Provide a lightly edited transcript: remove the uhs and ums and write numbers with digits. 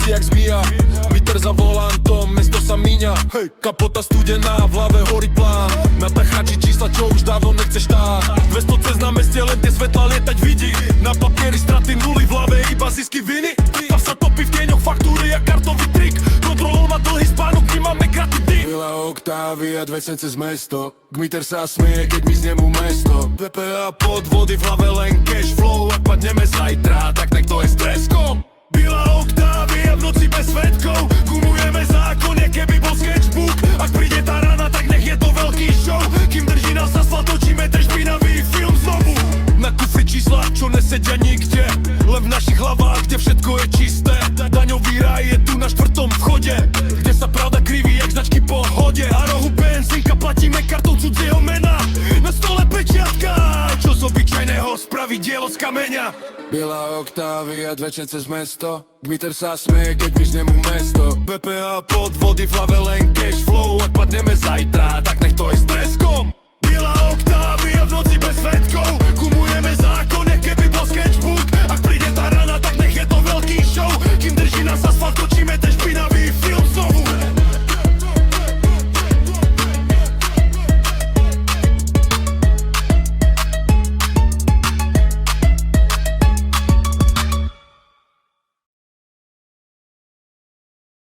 noci jak zmija. Meter za volantom, mesto sa míňa. Hej, kapota studená, v hlave horí plán. Na tachači čísla, čo už dávno nechceš táť. 200 cez na meste, len tie svetla lietať vidí. Na papieri straty nuly, v hlave iba zisky viny. Stav sa topí v tieňoch faktúry a kartový trik. Kontrolou má dlhý spánok, my máme kratý dých. Byla Oktávia, 2 cent cez mesto. Gmiter sa smeje, keď mi znemu mesto. PPA podvody, v hlave len cash flow. Ak padneme zajtra, tak to je streskom. Byla Oktávia, v noci bez svetkov. Kumujeme zákone, keby bol sketchbook. Ak príde tá rana, tak nech je to veľký show. Kým drží nás asfalt, točíme ten špinavý film znovu. Na kufri čísla, čo nesedia nikde, len v našich hlavách, kde všetko je čisté. Daňový raj je tu na 4. vchode, kde sa pravda kriví jak značky po hode. A rohu benzínka platíme kartou cudzieho mena. Na stole pečiatka, čo z obyčajného spraví dielo z kameňa. Byla Oktávia, 2 cent cez mesto. Gmiter sa smeje, keď mi znemu mesto. BPA podvody, v hlave len cash flow. Ak padneme zajtra, tak nech to je streskom. Byla Oktávia, v noci bez svetkov. Kumujeme